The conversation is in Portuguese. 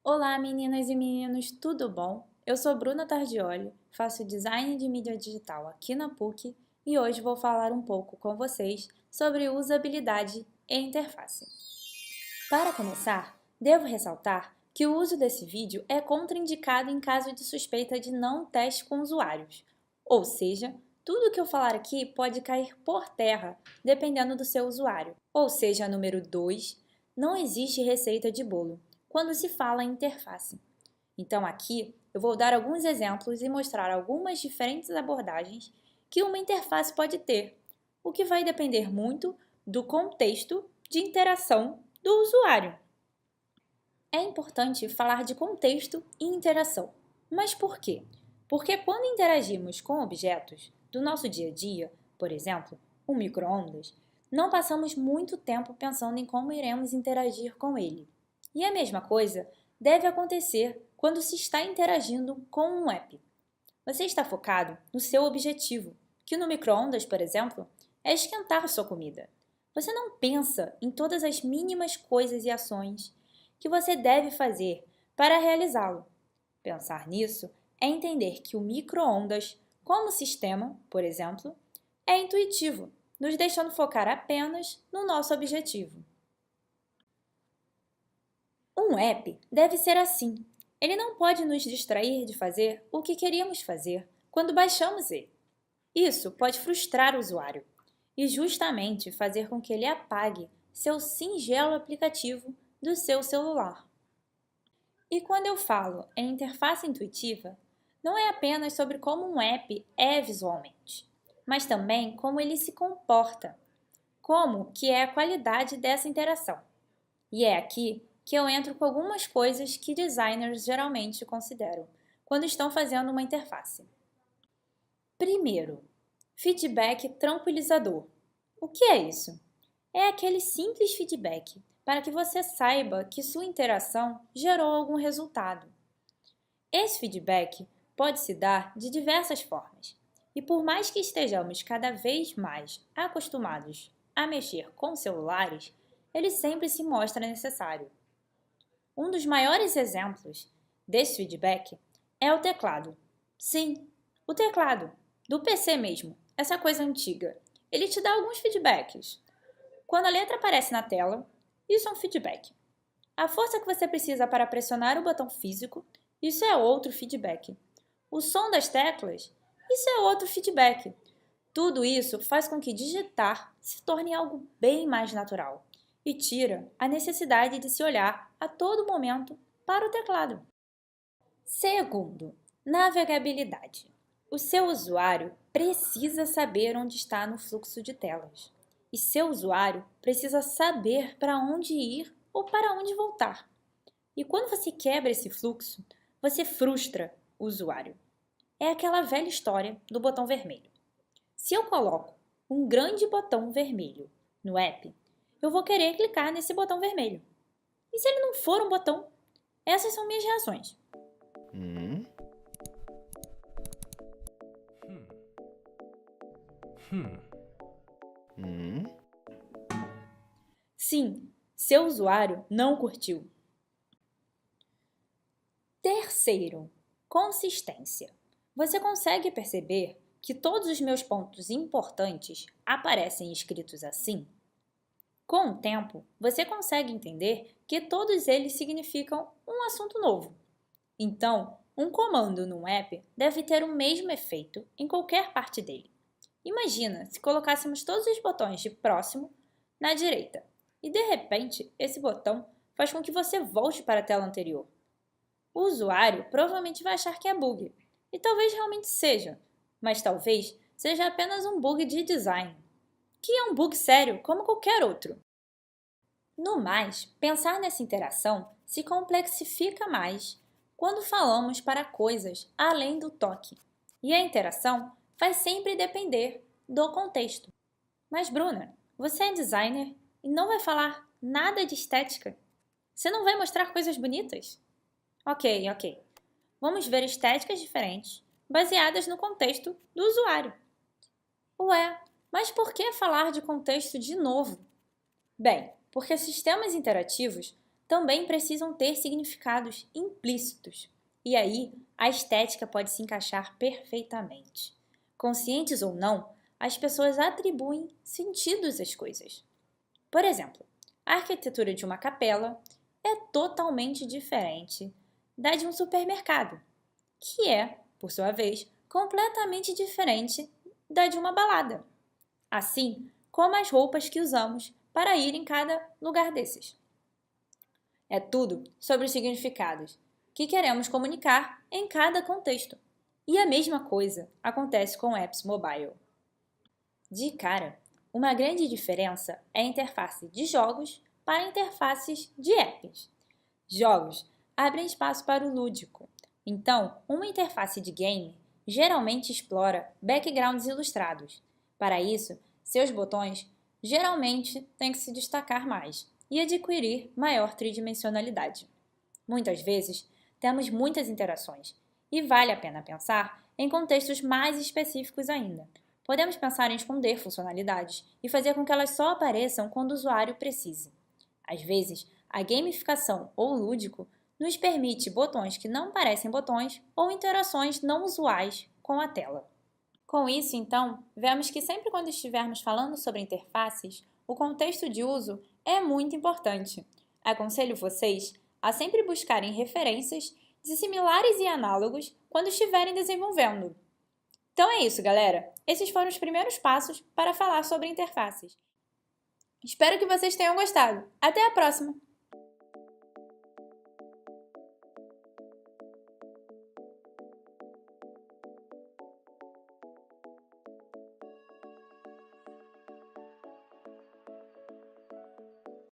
Olá, meninas e meninos, tudo bom? Eu sou Bruna Tardioli, faço design de mídia digital aqui na PUC e hoje vou falar um pouco com vocês sobre usabilidade e interface. Para começar, devo ressaltar que o uso desse vídeo é contraindicado em caso de suspeita de não teste com usuários, ou seja, tudo o que eu falar aqui pode cair por terra dependendo do seu usuário. Ou seja, número 2, não existe receita de bolo quando se fala em interface. Então aqui eu vou dar alguns exemplos e mostrar algumas diferentes abordagens que uma interface pode ter, o que vai depender muito do contexto de interação do usuário. É importante falar de contexto e interação. Mas por quê? Porque quando interagimos com objetos do nosso dia a dia, por exemplo, um micro-ondas, não passamos muito tempo pensando em como iremos interagir com ele. E a mesma coisa deve acontecer quando se está interagindo com um app. Você está focado no seu objetivo, que no micro-ondas, por exemplo, é esquentar sua comida. Você não pensa em todas as mínimas coisas e ações que você deve fazer para realizá-lo. Pensar nisso é entender que o micro-ondas, como sistema, por exemplo, é intuitivo, nos deixando focar apenas no nosso objetivo. Um app deve ser assim. Ele não pode nos distrair de fazer o que queríamos fazer quando baixamos ele. Isso pode frustrar o usuário e justamente fazer com que ele apague seu singelo aplicativo do seu celular. E quando eu falo em interface intuitiva, não é apenas sobre como um app é visualmente, mas também como ele se comporta, como que é a qualidade dessa interação. E é aqui que eu entro com algumas coisas que designers geralmente consideram quando estão fazendo uma interface. Primeiro, feedback tranquilizador. O que é isso? É aquele simples feedback para que você saiba que sua interação gerou algum resultado. Esse feedback pode se dar de diversas formas, e por mais que estejamos cada vez mais acostumados a mexer com celulares, ele sempre se mostra necessário. Um dos maiores exemplos desse feedback é o teclado. Sim, o teclado, do PC mesmo, essa coisa antiga. Ele te dá alguns feedbacks. Quando a letra aparece na tela, isso é um feedback. A força que você precisa para pressionar o botão físico, isso é outro feedback. O som das teclas, isso é outro feedback. Tudo isso faz com que digitar se torne algo bem mais natural e tira a necessidade de se olhar a todo momento para o teclado. Segundo, navegabilidade. O seu usuário precisa saber onde está no fluxo de telas. E seu usuário precisa saber para onde ir ou para onde voltar. E quando você quebra esse fluxo, você frustra o usuário. É aquela velha história do botão vermelho. Se eu coloco um grande botão vermelho no app, eu vou querer clicar nesse botão vermelho. E se ele não for um botão? Essas são minhas reações. Hmm? Hmm? Sim, seu usuário não curtiu. Terceiro, consistência. Você consegue perceber que todos os meus pontos importantes aparecem escritos assim? Com o tempo, você consegue entender que todos eles significam um assunto novo. Então, um comando num app deve ter o mesmo efeito em qualquer parte dele. Imagina se colocássemos todos os botões de próximo na direita e, de repente, esse botão faz com que você volte para a tela anterior. O usuário provavelmente vai achar que é bug, e talvez realmente seja, mas talvez seja apenas um bug de design, que é um bug sério como qualquer outro. No mais, pensar nessa interação se complexifica mais quando falamos para coisas além do toque, e a interação vai sempre depender do contexto. Mas, Bruna, você é designer e não vai falar nada de estética? Você não vai mostrar coisas bonitas? Ok. Vamos ver estéticas diferentes, baseadas no contexto do usuário. Ué, mas por que falar de contexto de novo? Bem, porque sistemas interativos também precisam ter significados implícitos. E aí, a estética pode se encaixar perfeitamente. Conscientes ou não, as pessoas atribuem sentidos às coisas. Por exemplo, a arquitetura de uma capela é totalmente diferente da de um supermercado, que é, por sua vez, completamente diferente da de uma balada. Assim como as roupas que usamos para ir em cada lugar desses. É tudo sobre os significados que queremos comunicar em cada contexto. E a mesma coisa acontece com apps mobile. De cara, uma grande diferença é a interface de jogos para interfaces de apps. Jogos abrem espaço para o lúdico, então uma interface de game geralmente explora backgrounds ilustrados. Para isso, seus botões geralmente têm que se destacar mais e adquirir maior tridimensionalidade. Muitas vezes, temos muitas interações e vale a pena pensar em contextos mais específicos ainda. Podemos pensar em esconder funcionalidades e fazer com que elas só apareçam quando o usuário precise. Às vezes, a gamificação ou lúdico nos permite botões que não parecem botões ou interações não usuais com a tela. Com isso, então, vemos que sempre quando estivermos falando sobre interfaces, o contexto de uso é muito importante. Aconselho vocês a sempre buscarem referências de similares e análogos quando estiverem desenvolvendo. Então é isso, galera! Esses foram os primeiros passos para falar sobre interfaces. Espero que vocês tenham gostado. Até a próxima!